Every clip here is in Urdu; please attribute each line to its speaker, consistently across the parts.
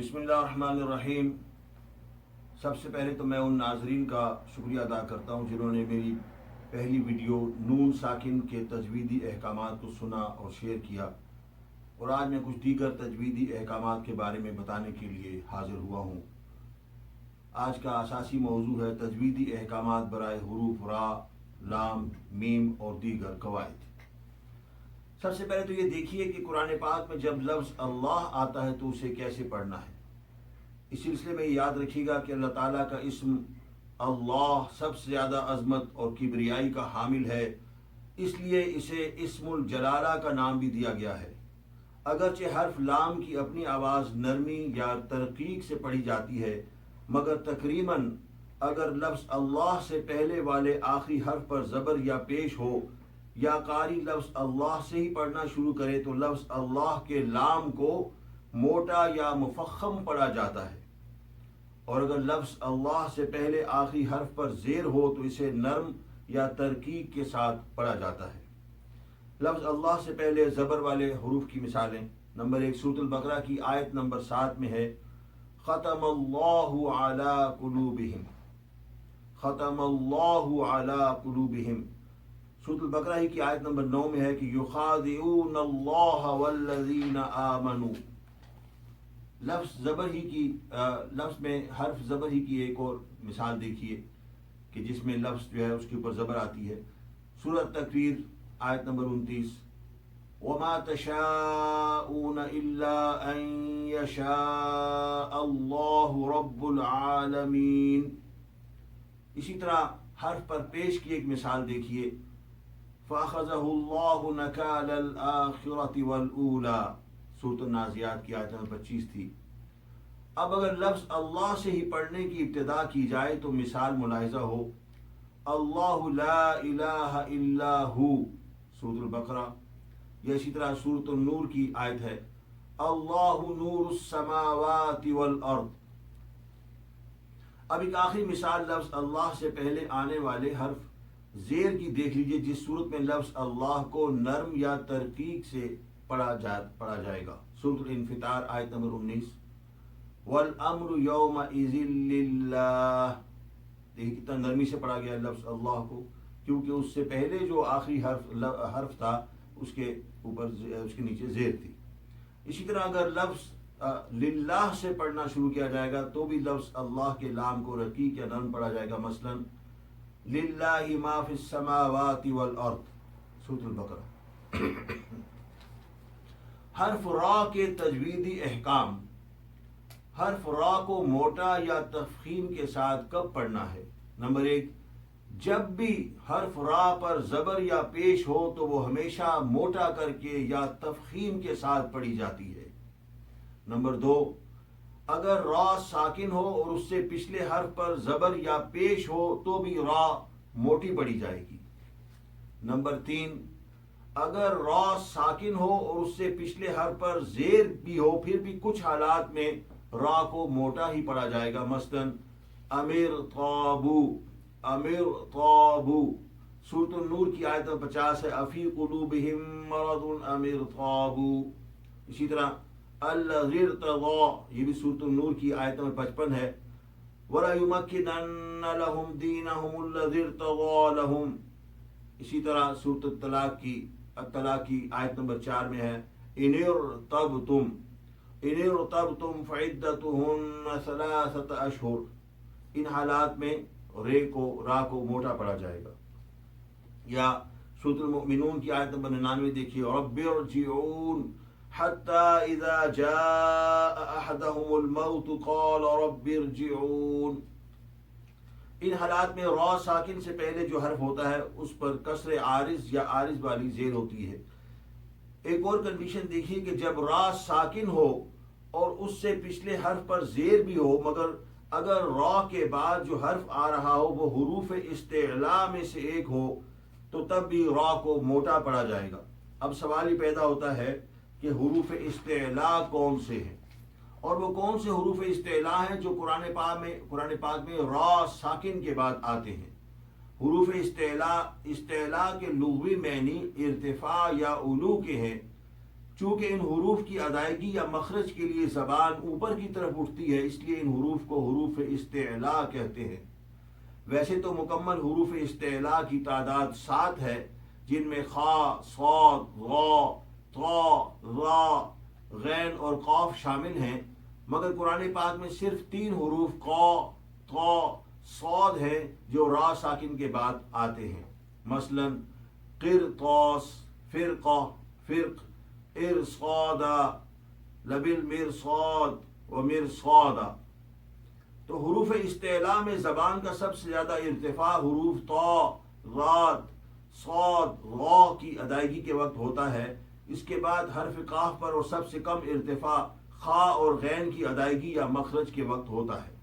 Speaker 1: بسم اللہ الرحمن الرحیم۔ سب سے پہلے تو میں ان ناظرین کا شکریہ ادا کرتا ہوں جنہوں نے میری پہلی ویڈیو نون ساکن کے تجویدی احکامات کو سنا اور شیئر کیا، اور آج میں کچھ دیگر تجویدی احکامات کے بارے میں بتانے کے لیے حاضر ہوا ہوں۔ آج کا اساسی موضوع ہے تجویدی احکامات برائے حروف را، لام، میم اور دیگر قواعد۔ سب سے پہلے تو یہ دیکھیے کہ قرآن پاک میں جب لفظ اللہ آتا ہے تو اسے کیسے پڑھنا ہے۔ اس سلسلے میں یاد رکھیے گا کہ اللہ تعالیٰ کا اسم اللہ سب سے زیادہ عظمت اور کبریائی کا حامل ہے، اس لیے اسے اسم الجلالہ کا نام بھی دیا گیا ہے۔ اگرچہ حرف لام کی اپنی آواز نرمی یا ترقیق سے پڑھی جاتی ہے، مگر تقریباً اگر لفظ اللہ سے پہلے والے آخری حرف پر زبر یا پیش ہو یا قاری لفظ اللہ سے ہی پڑھنا شروع کرے تو لفظ اللہ کے لام کو موٹا یا مفخم پڑھا جاتا ہے، اور اگر لفظ اللہ سے پہلے آخری حرف پر زیر ہو تو اسے نرم یا ترقیق کے ساتھ پڑھا جاتا ہے۔ لفظ اللہ سے پہلے زبر والے حروف کی مثالیں: نمبر 1 سورۃ البقرہ کی آیت نمبر 7 میں ہے ختم اللہ علی قلوبہم، ختم اللہ علی قلوبہم۔ سورۃ البقرہ ہی کی آیت نمبر 9 میں ہے کہ یخادعون اللہ والذین آمنوا۔ لفظ میں حرف زبر ہی کی ایک اور مثال دیکھیے کہ جس میں لفظ جو ہے اس کے اوپر زبر آتی ہے۔ سورۃ تکویر آیت نمبر 29 وما تشاءون الا ان یشاء اللہ رب العالمین۔ اسی طرح حرف پر پیش کی ایک مثال دیکھیے فَأَخَذَهُ اللَّهُ نَكَالَ الْآخِرَةِ وَالْأُولَى۔ سورۃ النازعات کی آیت نمبر 25 تھی۔ اب اگر لفظ اللہ سے ہی پڑھنے کی ابتدا کی جائے تو مثال ملاحظہ ہو اللہ لا الہ الا ہو، سورۃ البقرہ، یا اسی طرح سورۃ النور کی آیت ہے اللہ نور السماوات والارض۔ اب ایک آخری مثال لفظ اللہ سے پہلے آنے والے حرف زیر کی دیکھ لیجئے، جس صورت میں لفظ اللہ کو نرم یا ترقیق سے پڑھا جائے گا۔ سورۃ الانفطار آیت نمبر 19 والامر یومئذ للہ۔ دیکھیے کتنا نرمی سے پڑھا گیا لفظ اللہ کو، کیونکہ اس سے پہلے جو آخری حرف تھا اس کے نیچے زیر تھی۔ اسی طرح اگر لفظ للہ سے پڑھنا شروع کیا جائے گا تو بھی لفظ اللہ کے لام کو رقیق یا نرم پڑھا جائے گا، مثلا للہ ما فی السماوات والارض، سورۃ البقرہ۔ حرف را کے تجویدی احکام: حرف را کو موٹا یا تفخیم کے ساتھ کب پڑھنا ہے؟ نمبر 1 جب بھی حرف را پر زبر یا پیش ہو تو وہ ہمیشہ موٹا کر کے یا تفخیم کے ساتھ پڑھی جاتی ہے۔ نمبر 2 اگر را ساکن ہو اور اس سے پچھلے حرف پر زبر یا پیش ہو تو بھی را موٹی پڑھی جائے گی۔ نمبر 3 اگر را ساکن ہو اور اس سے پچھلے حرف پر زیر بھی ہو پھر بھی کچھ حالات میں را کو موٹا ہی پڑھا جائے گا، مثلا امیر طابو، امیر طابو۔ سورۃ النور کی آیت 50 ہے افی قلوبہم مرض امیر طابو۔ اسی طرح الذی ارتضی، یہ بھی سورۃ النور کی آیت نمبر 55 ہے وَلَيُمَكِّنَنَّ لَهُمْ دِينَهُمُ الَّذِي ارْتَضَىٰ لَهُمْ۔ اسی طرح سورۃ الطلاق کی آیت نمبر 4 میں ہے إِنِ ارْتَبْتُمْ فَعِدَّتُهُنَّ ثَلَاثَةَ أَشْهُرٍ۔ ان حالات میں را کو موٹا پڑھا جائے گا۔ یا سورۃ المؤمنون کی آیت نمبر 99 دیکھیے رَبِّ ارْجِعُونِ حَتَّى إِذَا جَاءَ أَحَدَهُمُ الْمَوْتُ قَالَ رَبِّ ارْجِعُونِ۔ ان حالات میں را ساکن سے پہلے جو حرف ہوتا ہے اس پر کسر عارض یا عارض والی زیر ہوتی ہے۔ ایک اور کنڈیشن دیکھیے کہ جب را ساکن ہو اور اس سے پچھلے حرف پر زیر بھی ہو، مگر اگر را کے بعد جو حرف آ رہا ہو وہ حروف استعلاء میں سے ایک ہو تو تب بھی را کو موٹا پڑھا جائے گا۔ اب سوال ہی پیدا ہوتا ہے کہ حروف استعلاء کون سے ہیں، اور وہ کون سے حروف استعلاء ہیں جو قرآن پاک میں را ساکن کے بعد آتے ہیں۔ حروف استعلاء کے لغوی معنی ارتفاع یا علو کے ہیں، چونکہ ان حروف کی ادائیگی یا مخرج کے لیے زبان اوپر کی طرف اٹھتی ہے، اس لیے ان حروف کو حروف استعلاء کہتے ہیں۔ ویسے تو مکمل حروف استعلاء کی تعداد 7 ہے، جن میں خا، صاد، غا، طا، را، غین اور قاف شامل ہیں، مگر قرآن پاک میں صرف 3 حروف قا، طا، صاد ہیں جو را ساکن کے بعد آتے ہیں، مثلا قرطاس، فرقہ، فرق، ارصادا، لبالمرصاد و مرصادا۔ تو حروف استعلاء میں زبان کا سب سے زیادہ ارتفاع حروف طا، ضاد، صاد، غا کی ادائیگی کے وقت ہوتا ہے، اس کے بعد حرف قاف پر اور سب سے کم ارتفاع خا اور غین کی ادائیگی یا مخرج کے وقت ہوتا ہے۔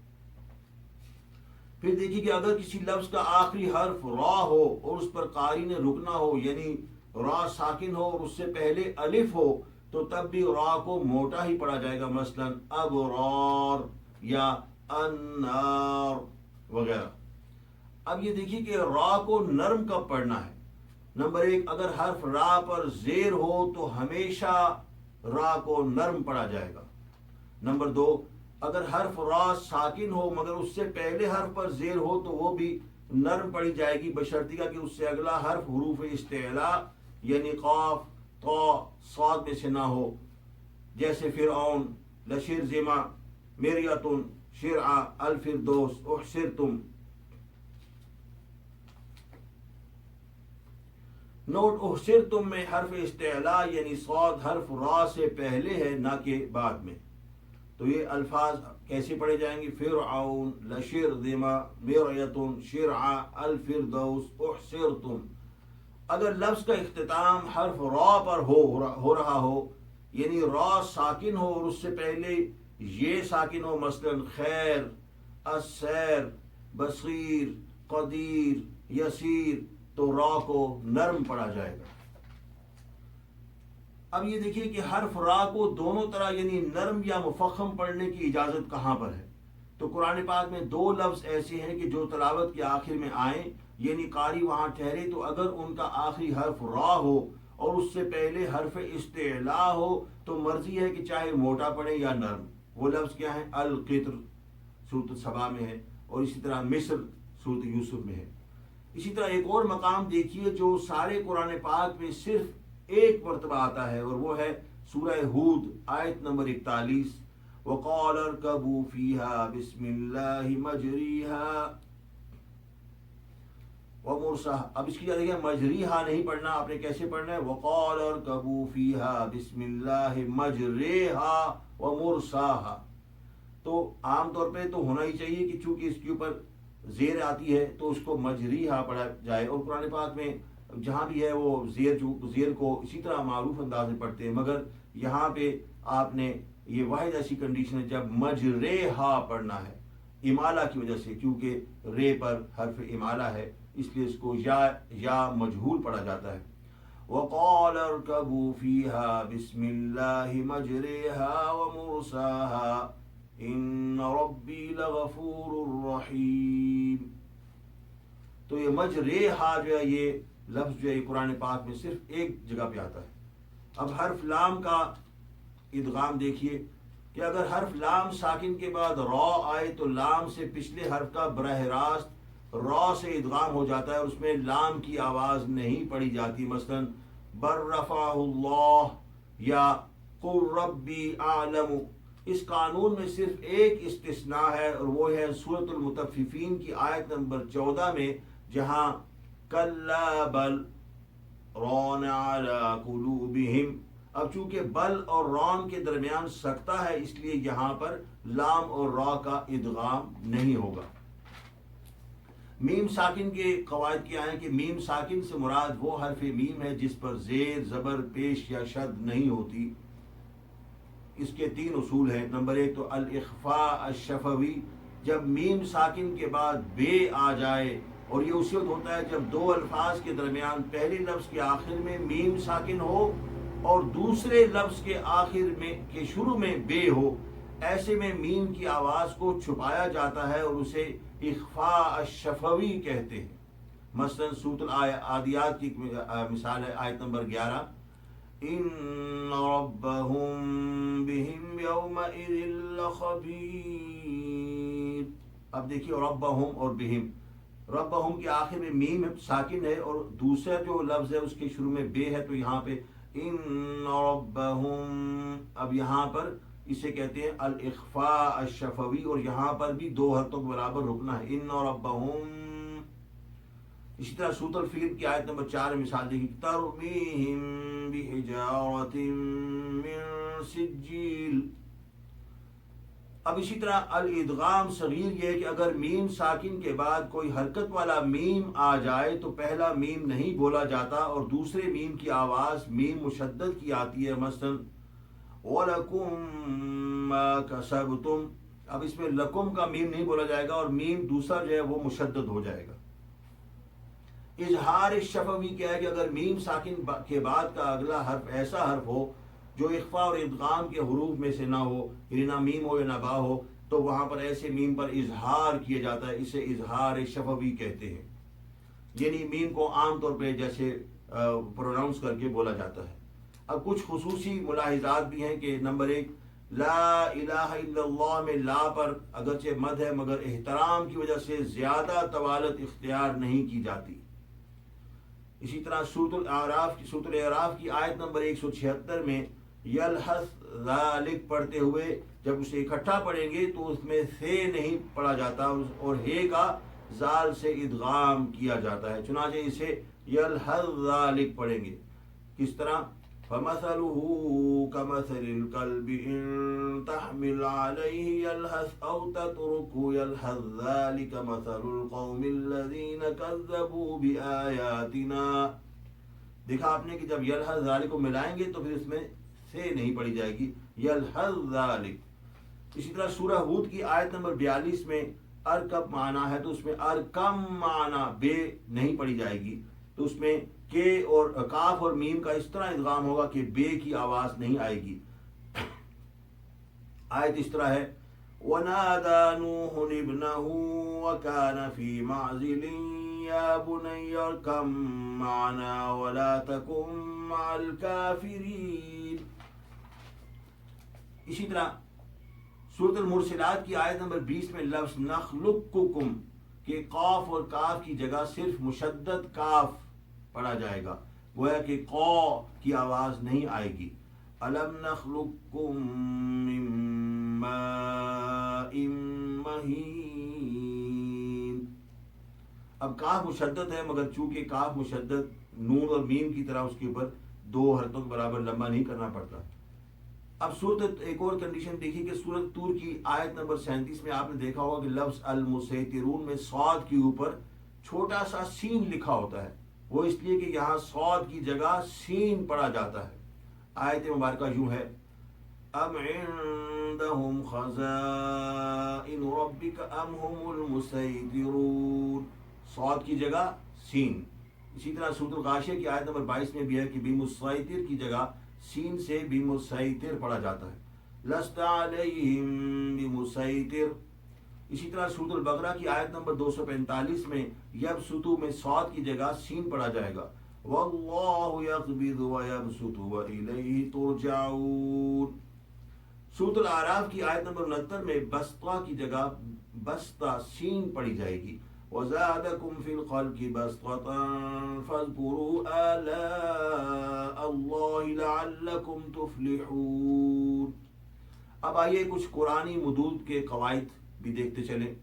Speaker 1: پھر دیکھیے کہ اگر کسی لفظ کا آخری حرف را ہو اور اس پر قارئ نے رکنا ہو، یعنی را ساکن ہو اور اس سے پہلے الف ہو، تو تب بھی را کو موٹا ہی پڑھا جائے گا، مثلا ابرار یا النار وغیرہ۔ اب یہ دیکھیے کہ را کو نرم کب پڑھنا ہے۔ نمبر 1، اگر حرف را پر زیر ہو تو ہمیشہ را کو نرم پڑھا جائے گا۔ نمبر 2، اگر حرف را ساکن ہو مگر اس سے پہلے حرف پر زیر ہو تو وہ بھی نرم پڑھی جائے گی، بشرطیکہ کہ اس سے اگلا حرف حروف استعلاء یعنی قاف، طا، صاد میں سے نہ ہو، جیسے فرعون، لشرذم، مریۃ، شرع، الفردوس، احشرتم۔ نوٹ، احشرتم میں حرف استعلاء یعنی صاد حرف را سے پہلے ہے، نہ کہ بعد میں۔ تو یہ الفاظ کیسے پڑھے جائیں گے؟ فرعون، لشرذم، مریۃ، شرع، الفردوس، احشرتم۔ اگر لفظ کا اختتام حرف را پر ہو رہا ہو، یعنی را ساکن ہو اور اس سے پہلے یہ ساکن ہو، مثلا خیر، السیر، بصیر، قدیر، یسیر، تو را کو نرم پڑھا جائے گا۔ اب یہ دیکھیے کہ حرف را کو دونوں طرح یعنی نرم یا مفخم پڑھنے کی اجازت کہاں پر ہے؟ تو قرآن پاک میں 2 لفظ ایسے ہیں کہ جو تلاوت کے آخر میں آئیں، یعنی قاری وہاں ٹھہرے تو اگر ان کا آخری حرف را ہو اور اس سے پہلے حرف استعلاء ہو تو مرضی ہے کہ چاہے موٹا پڑھے یا نرم۔ وہ لفظ کیا ہیں؟ القطر سورۃ السبا میں ہے، اور اسی طرح مصر سورۃ یوسف میں ہے۔ اسی طرح ایک اور مقام دیکھیے جو سارے قرآن پاک میں صرف ایک مرتبہ آتا ہے، اور وہ ہے سورہ ہود آیت نمبر 41، وَقَالَ ارْكَبُوا فِيهَا بِسْمِ اللَّهِ مَجْرِيهَا وَمُرْسَاهَا۔ اب اس کی دیکھیں مجریہا نہیں پڑھنا، آپ نے کیسے پڑھنا ہے؟ وَقَالَ ارْكَبُوا فِيهَا بِسْمِ اللَّهِ مَجْرِيهَا وَمُرْسَاهَا۔ تو عام طور پہ تو ہونا ہی چاہیے کہ چونکہ اس کے اوپر زیر آتی ہے تو اس کو مجریہا پڑھا جائے، اور قرآن پاک میں جہاں بھی ہے وہ زیر کو اسی طرح معروف انداز میں پڑھتے ہیں، مگر یہاں پہ آپ نے یہ واحد ایسی کنڈیشن ہے جب مجریہا پڑھنا ہے، امالہ کی وجہ سے، کیونکہ رے پر حرف امالہ ہے، اس لیے اس کو یا مجہول پڑھا جاتا ہے۔ وَقَالَ ارْكَبُوا فِيهَا بِسْمِ اللَّهِ مَجْرِيهَا وَمُرْسَاهَا إِنَّ رَبِّي لَغَفُورٌ رَحِيمٌ۔ تو یہ مجریہا جو ہے، یہ لفظ جو ہے قرآن پاک میں صرف ایک جگہ پہ آتا ہے۔ اب حرف لام کا ادغام دیکھیے کہ اگر حرف لام ساکن کے بعد را آئے تو لام سے پچھلے حرف کا براہ راست را سے ادغام ہو جاتا ہے، اور اس میں لام کی آواز نہیں پڑی جاتی، مثلا بر رفعہ اللہ یا قل ربی اعلم۔ اس قانون میں صرف ایک استثناء ہے، اور وہ ہے سورۃ المطففین کی آیت نمبر 14 میں، جہاں کلا بل ران علی قلوبہم۔ اب چونکہ بل اور ران کے درمیان سکتہ ہے، اس لیے یہاں پر لام اور را کا ادغام نہیں ہوگا۔ میم ساکن کے قواعد کیا ہیں کہ میم ساکن سے مراد وہ حرف میم ہے جس پر زیر، زبر، پیش یا شد نہیں ہوتی۔ اس کے 3 اصول ہیں۔ نمبر 1 تو الاخفاء الشفوی، جب میم ساکن کے بعد بے آ جائے، اور یہ اسی وقت ہوتا ہے جب 2 الفاظ کے درمیان پہلے لفظ کے آخر میں میم ساکن ہو اور دوسرے لفظ کے آخر میں کے شروع میں بے ہو، ایسے میں میم کی آواز کو چھپایا جاتا ہے اور اسے اخفاء الشفوی کہتے ہیں۔ مثلا سورۃ العادیات کی مثال ہے آیت نمبر 11، إن ربهم بهم يومئذ لخبير. اب دیکھیے ربهم اور بهم، ربهم کے آخر میں میم ساکن ہے اور دوسرا جو لفظ ہے اس کے شروع میں بے ہے، تو یہاں پہ ان ربهم، اب یہاں پر اسے کہتے ہیں الاخفاء الشفوی، اور یہاں پر بھی دو حرکتوں کے برابر رکنا ہے، ان ربهم. اسی طرح سورۃ الفیل کی آیت نمبر 4 میں مثال دیکھیے، ترمیہم بحجارۃ من سجیل. اب اسی طرح الادغام صغیر یہ ہے کہ اگر میم ساکن کے بعد کوئی حرکت والا میم آ جائے تو پہلا میم نہیں بولا جاتا اور دوسرے میم کی آواز میم مشدد کی آتی ہے، مثلا وَلَكُمْ مَا كَسَبْتُمْ. اب اس میں لکم کا میم نہیں بولا جائے گا اور میم دوسرا جو ہے وہ مشدد ہو جائے گا. اظہار شفوی کیا ہے کہ اگر میم ساکن کے بعد کا اگلا حرف ایسا حرف ہو جو اخفاء اور ادغام کے حروف میں سے نہ ہو، یعنی نہ میم ہو یا نہ با ہو، تو وہاں پر ایسے میم پر اظہار کیا جاتا ہے، اسے اظہار شفوی کہتے ہیں. یعنی میم کو عام طور پہ جیسے پروناؤنس کر کے بولا جاتا ہے. اب کچھ خصوصی ملاحظات بھی ہیں کہ نمبر 1، لا الہ الا اللہ میں لا پر اگرچہ مد ہے مگر احترام کی وجہ سے زیادہ طوالت اختیار نہیں کی جاتی. اسی طرح سورۃ الاعراف کی آیت نمبر 176 میں یلحظ ذالک پڑھتے ہوئے جب اسے اکٹھا پڑھیں گے تو اس میں سے نہیں پڑھا جاتا اور ہے کا زال سے ادغام کیا جاتا ہے، چنانچہ اسے یلحظ ذالک پڑھیں گے. کس طرح؟ فَمَثَلُهُ كَمَثَلِ الْكَلْبِ إِن تَحْمِلْ عَلَيْهِ يَلْهَثْ أَوْ تَتْرُكْهُ يَلْهَثْ ذَلِكَ مَثَلُ الْقَوْمِ الَّذِينَ كَذَّبُوا بِآيَاتِنَا. دیکھا آپ نے کہ جب یلحظ ذالک کو ملائیں گے تو پھر اس میں سے نہیں پڑھی جائے گی، یلحظ ذالک. اسی طرح سورہ ہود کی آیت نمبر 42 میں ارکب معنی ہے تو اس میں ارکم معنی بے نہیں پڑھی جائے گی، تو اس میں کے اور کاف اور میم کا اس طرح ادغام ہوگا کہ بے کی آواز نہیں آئے گی. آیت اس طرح ہے، وَنَادَى نُوحٌ ابْنَهُ وَكَانَ فِي مَعْزِلٍ يَا بُنَيَّ ارْكَب مَّعَنَا وَلَا تَكُن مَّعَ الْكَافِرِينَ. اسی طرح سورۃ المرسلات کی آیت نمبر 20 میں لفظ نخلقکم کے قاف اور کاف کی جگہ صرف مشدد کاف پڑھا جائے گا، گویا کہ قا کی آواز نہیں آئے گی. الم نخلقکم من ماء مہین. اب کاف مشدد ہے مگر چونکہ کاف مشدد نون اور میم کی طرح اس کے اوپر دو حرکتوں کے برابر لمبا نہیں کرنا پڑتا. اب صورت ایک اور کنڈیشن دیکھیے کہ سورت طور کی آیت نمبر 37 میں آپ نے دیکھا ہوگا کہ لفظ المسیطرون میں صاد کے اوپر چھوٹا سا سین لکھا ہوتا ہے، وہ اس لیے کہ یہاں صاد کی جگہ سین پڑھا جاتا ہے. آیت مبارکہ یوں ہے، ام عندهم خزائن ربک ام هم المسیطرون، صاد کی جگہ سین. اسی طرح سورۃ الغاشیہ کی آیت نمبر 22 میں بھی ہے کہ بمسیطر کی جگہ سین سے بمسیطر پڑھا جاتا ہے، لست علیہم بمسیطر. اسی طرح سورۃ البقرہ کی آیت نمبر 245 میں یبسطو میں صاد کی جگہ سین پڑھا جائے گا، واللہ یقبض ویبسط والیہ ترجعون. سورۃ الاعراف کی آیت نمبر 69 میں بسطہ کی جگہ بسطہ سین پڑھی جائے گی، وزادکم فی الخلق بسطة فاذکروا آلاء اللہ لعلکم تفلحون. اب آئیے کچھ قرآنی مدود کے قواعد بھی دیکھتے چلیں.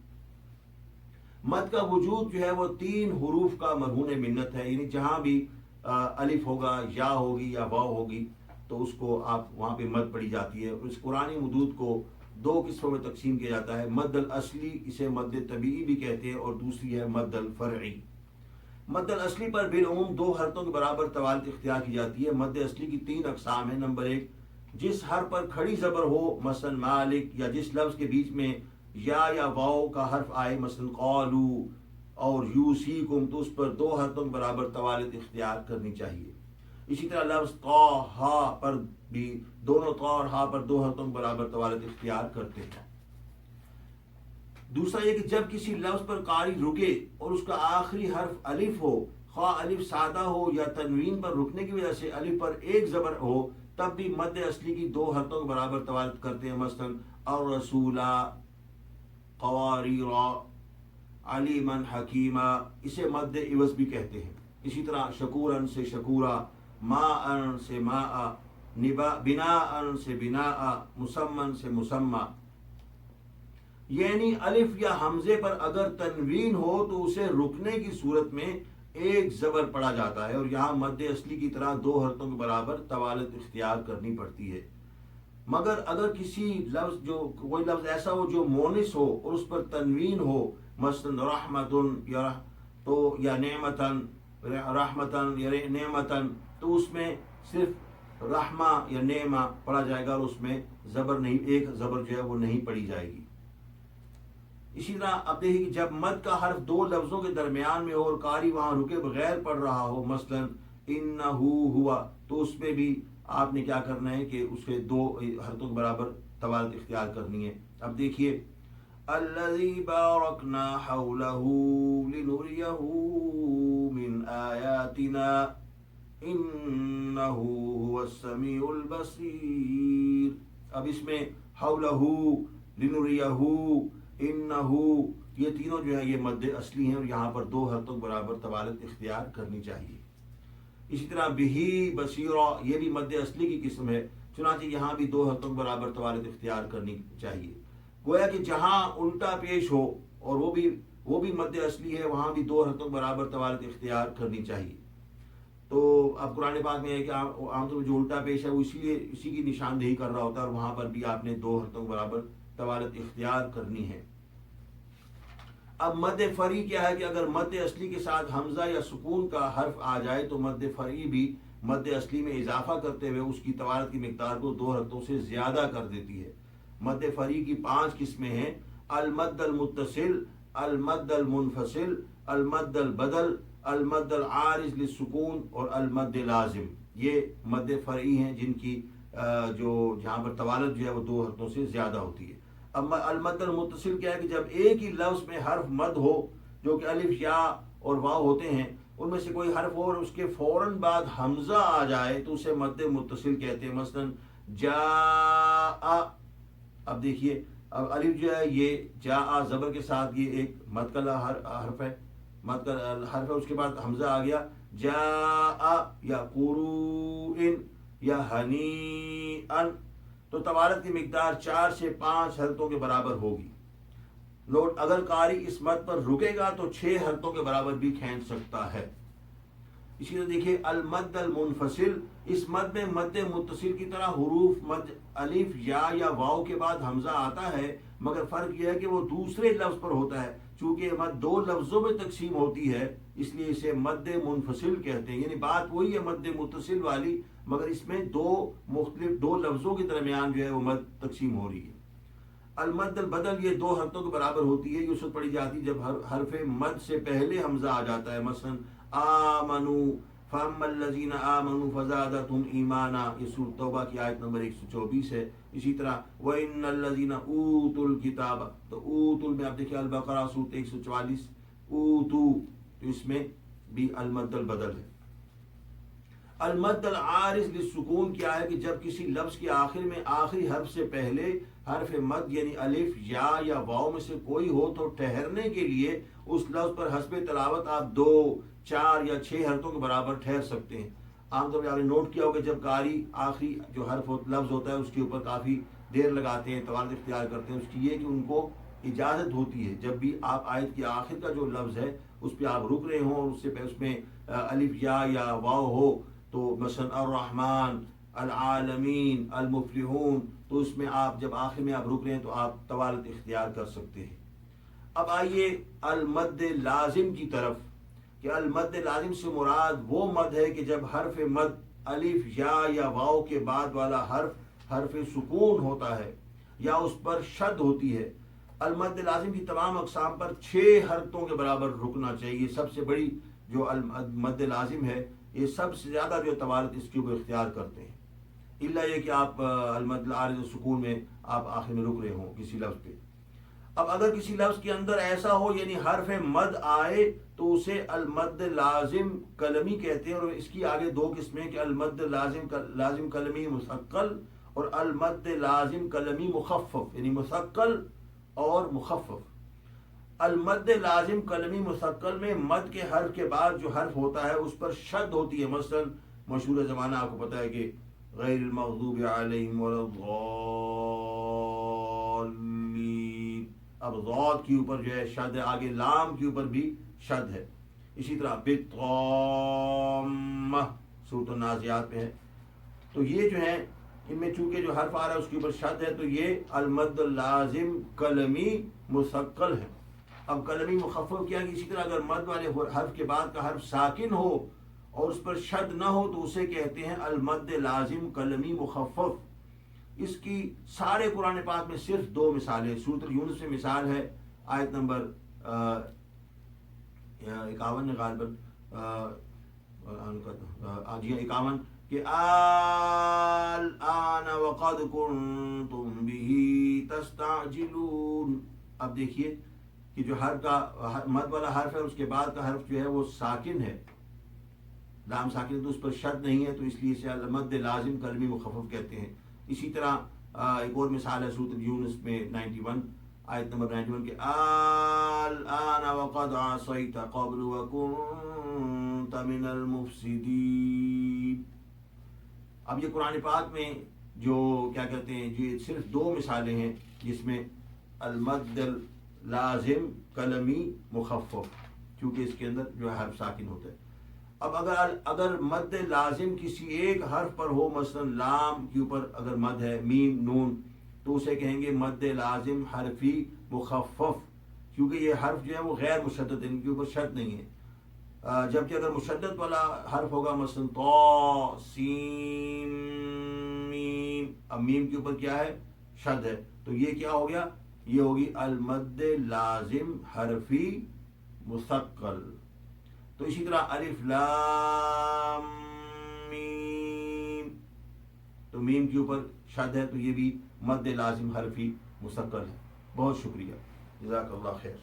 Speaker 1: مد کا وجود جو ہے وہ 3 حروف کا مرہون منت ہے، یعنی جہاں بھی الف ہوگا یا ہوگی یا واو ہوگی تو اس کو آپ وہاں پہ مد پڑی جاتی ہے. اس قرآنی مدود کو 2 قسموں میں تقسیم کیا جاتا ہے، مد الاصلی اسے مد طبیعی بھی کہتے ہیں اور دوسری ہے مد الفرعی. مد الاصلی پر بالعموم 2 حرکتوں کے برابر طوالت اختیار کی جاتی ہے. مد اصلی کی 3 اقسام ہیں. نمبر 1، جس حرف پر کھڑی زبر ہو مثلا مالک، یا جس لفظ کے بیچ میں یا واو کا حرف آئے مثلا قالو اور یوسیکم، تو اس پر 2 حرکتوں کے برابر طوالت اختیار کرنی چاہیے. اسی طرح لفظ طا ہا پر بھی دونوں طا اور ہا پر 2 حرکتوں کے برابر طوالت اختیار کرتے ہیں. دوسرا یہ کہ جب کسی لفظ پر قاری رکے اور اس کا آخری حرف الف ہو، خواہ الف سادہ ہو یا تنوین پر رکنے کی وجہ سے الف پر ایک زبر ہو تب بھی مد اصلی کی 2 حرکتوں کے برابر توالت کرتے ہیں. مثلا الرسولا، قواریرا، علیما حکیما، اسے مد عوض بھی کہتے ہیں. اسی طرح شکورن سے شکورا، ماءن سے ماء، بناءن سے بناء، مسمن سے مسمى. یعنی الف یا حمزے پر اگر تنوین ہو تو اسے رکنے کی صورت میں ایک زبر پڑا جاتا ہے اور یہاں مد اصلی کی طرح 2 حرکتوں کے برابر طوالت اختیار کرنی پڑتی ہے. مگر اگر کسی لفظ کوئی لفظ ایسا ہو جو مونس ہو اور اس پر تنوین ہو، مثلا رحمتن یا نعمتن، رحمتن یا نعمتن، تو اس میں صرف رحمہ یا نعمہ پڑھا جائے گا اور اس میں زبر نہیں، ایک زبر جو ہے وہ نہیں پڑھی جائے گی. اسی طرح اب دیکھیے کہ جب مد کا حرف 2 لفظوں کے درمیان میں ہو اور قاری وہاں رکے بغیر پڑھ رہا ہو، مثلا انہو ہوا، تو اس میں بھی آپ نے کیا کرنا ہے کہ اس کے 2 حرکتوں کے برابر طوالت اختیار کرنی ہے. اب دیکھیے الذی بارکنا حولہ لنریہ من آیاتنا انہ هو السمیع البصیر. اب اس میں حولہ، لنریہ، انہو، یہ تینوں جو ہے یہ مد اصلی ہیں اور یہاں پر 2 حرکتوں برابر طوالت اختیار کرنی چاہیے. اسی طرح بہی بصیرا، یہ بھی مد اصلی کی قسم ہے، چنانچہ یہاں بھی 2 حرکتوں برابر طوالت اختیار کرنی چاہیے. گویا کہ جہاں الٹا پیش ہو اور وہ بھی مد اصلی ہے، وہاں بھی 2 حرکتوں برابر طوالت اختیار کرنی چاہیے. تو اب قرآن پاک میں ہے کہ عام طور پر جو الٹا پیش ہے وہ اسی کی نشاندہی کر رہا ہوتا ہے اور وہاں پر بھی آپ نے 2 حرکتوں برابر طوالت اختیار کرنی ہے. اب مد فرعی کیا ہے کہ اگر مد اصلی کے ساتھ حمزہ یا سکون کا حرف آ جائے تو مد فرعی بھی مد اصلی میں اضافہ کرتے ہوئے اس کی طوالت کی مقدار کو 2 حرکتوں سے زیادہ کر دیتی ہے. مد فرعی کی 5 قسمیں ہیں: المد المتصل، المد المنفصل، المد البدل، المد العارض للسکون اور المد لازم. یہ مد فرعی ہیں جن کی جہاں پر طوالت جو ہے وہ 2 حرکتوں سے زیادہ ہوتی ہے. اب المد المتصل کیا ہے کہ جب ایک ہی لفظ میں حرف مد ہو جو کہ الف یا اور واو ہوتے ہیں، ان میں سے کوئی حرف ہو اور اس کے فوراً بعد حمزہ آ جائے تو اسے مد متصل کہتے ہیں. مثلا جاء، اب دیکھیے اب الف جو ہے یہ جاء زبر کے ساتھ یہ ایک مد کا حرف ہے، مد کا حرف ہے، اس کے بعد حمزہ آ گیا جاء یا قروء یا ہنیئن، تو طوالت کی مقدار 4 سے 5 حرکتوں کے برابر ہوگی. نوٹ، اگر قاری اس مد پر رکے گا تو 6 حرکتوں کے برابر بھی کھینچ سکتا ہے. اسی طرح دیکھیے المد المنفصل، اس مد میں مد متصل کی طرح حروف مد الف یا واو کے بعد حمزہ آتا ہے، مگر فرق یہ ہے کہ وہ دوسرے لفظ پر ہوتا ہے. چونکہ مد 2 لفظوں میں تقسیم ہوتی ہے اس لیے اسے مد منفصل کہتے ہیں. یعنی بات وہی ہے مد متصل والی، مگر اس میں 2 لفظوں کے درمیان جو ہے وہ مد تقسیم ہو رہی ہے. المد البدل، یہ 2 حرکتوں کے برابر ہوتی ہے. یہ اس وقت پڑھی جاتی ہے جب حرف مد سے پہلے حمزہ آ جاتا ہے. مثلا آمنوا فاما الذین آمنوا فزادتهم ایمانا، یہ سورۃ توبہ کی آیت نمبر 124 ہے. اسی طرح وَإِنَّ الَّذِينَ أُوتُوا الْكِتَابَ، تو اوتوا میں آپ دیکھیں البقرہ سورۃ 144 اوتوا، تو اس میں بھی المد البدل ہے. المد العارض للسکون کیا ہے کہ جب کسی لفظ کے آخر میں آخری حرف سے پہلے حرف مد یعنی الف یا واو میں سے کوئی ہو تو ٹھہرنے کے لیے اس لفظ پر حسب تلاوت آپ 2، 4 یا 6 حرکتوں کے برابر ٹھہر سکتے ہیں. عام طور پر آپ نے نوٹ کیا ہوگا جب قاری آخری جو حرف لفظ ہوتا ہے اس کے اوپر کافی دیر لگاتے ہیں، طوالت اختیار کرتے ہیں، اس کی یہ کہ ان کو اجازت ہوتی ہے جب بھی آپ آیت کے آخر کا جو لفظ ہے اس پہ آپ رک رہے ہوں اور اس میں الف یا واو ہو، تو مثلا الرحمن، العالمین، المفلحون، تو اس میں آپ جب آخر میں آپ رک رہے ہیں تو آپ طوالت اختیار کر سکتے ہیں. اب آئیے المد لازم کی طرف، کہ المد لازم سے مراد وہ مد ہے کہ جب حرف مد الف یا واو کے بعد والا حرف سکون ہوتا ہے یا اس پر شد ہوتی ہے. المد لازم کی تمام اقسام پر 6 حرکتوں کے برابر رکنا چاہیے. سب سے بڑی جو المد لازم ہے یہ سب سے زیادہ جو طوالت اس کے اوپر اختیار کرتے ہیں، الا یہ کہ آپ المد العارض سکون میں آپ آخر میں رک رہے ہوں کسی لفظ پہ. اب اگر کسی لفظ کے اندر ایسا ہو یعنی حرف مد آئے تو اسے المد لازم قلمی کہتے ہیں، اور اس کی آگے دو قسمیں کہ المد لازم قلمی مثقل اور المد لازم قلمی مخفف، یعنی مثقل اور مخفف۔ المد لازم قلمی مثقل میں مد کے حرف کے بعد جو حرف ہوتا ہے اس پر شد ہوتی ہے، مثلا مشہور زمانہ آپ کو پتہ ہے کہ غیر المغضوب علیہم ولا الضالین، اب ضاد کے اوپر جو ہے شد ہے، آگے لام کے اوپر بھی شد ہے۔ اسی طرح بالطامہ سورۃ النازعات میں ہے۔ تو یہ جو ہے ان میں چونکہ جو حرف آ رہا ہے اس کے اوپر شد ہے، تو یہ المد لازم قلمی مثقل ہے۔ اب قلمی مخفف کیا کہ اسی طرح اگر مد والے حرف کے بعد کا حرف ساکن ہو اور اس پر شد نہ ہو تو اسے کہتے ہیں المد لازم قلمی مخفف۔ اس کی سارے قرآن پاک میں صرف دو مثالیں، سورۃ یونس میں مثال ہے آیت نمبر 51 غالباً 51 کہ الآن وقد کنتم به تستعجلون۔ اب دیکھیے کہ جو حرف کا مد والا حرف ہے اس کے بعد کا حرف جو ہے وہ ساکن ہے، لام ساکن، تو اس پر شد نہیں ہے، تو اس لیے اسے المد لازم قلمی مخفف کہتے ہیں۔ اسی طرح ایک اور مثال ہے سورۃ یونس میں 91 آیت نمبر 91 کہ الآن وقد عصیت قبل وکنت من المفسدین۔ اب یہ قرآن پاک میں جو کیا کہتے ہیں یہ صرف دو مثالیں ہیں جس میں المد لازم قلمی مخفف، کیونکہ اس کے اندر جو ہے حرف ساکن ہوتا ہے۔ اب اگر مد لازم کسی ایک حرف پر ہو، مثلا لام کے اوپر اگر مد ہے، میم نون، تو اسے کہیں گے مد لازم حرفی مخفف، کیونکہ یہ حرف جو ہے وہ غیر مشدد ہے، ان کے اوپر شد نہیں ہے۔ جبکہ اگر مشدد والا حرف ہوگا مثلا طا سین میم، اب میم کے اوپر کیا ہے شد ہے، تو یہ کیا ہو گیا، یہ ہوگی المد لازم حرفی مثقل۔ تو اسی طرح الف لام میم، تو میم کے اوپر شد ہے تو یہ بھی مد لازم حرفی مثقل ہے۔ بہت شکریہ، جزاک اللہ خیر۔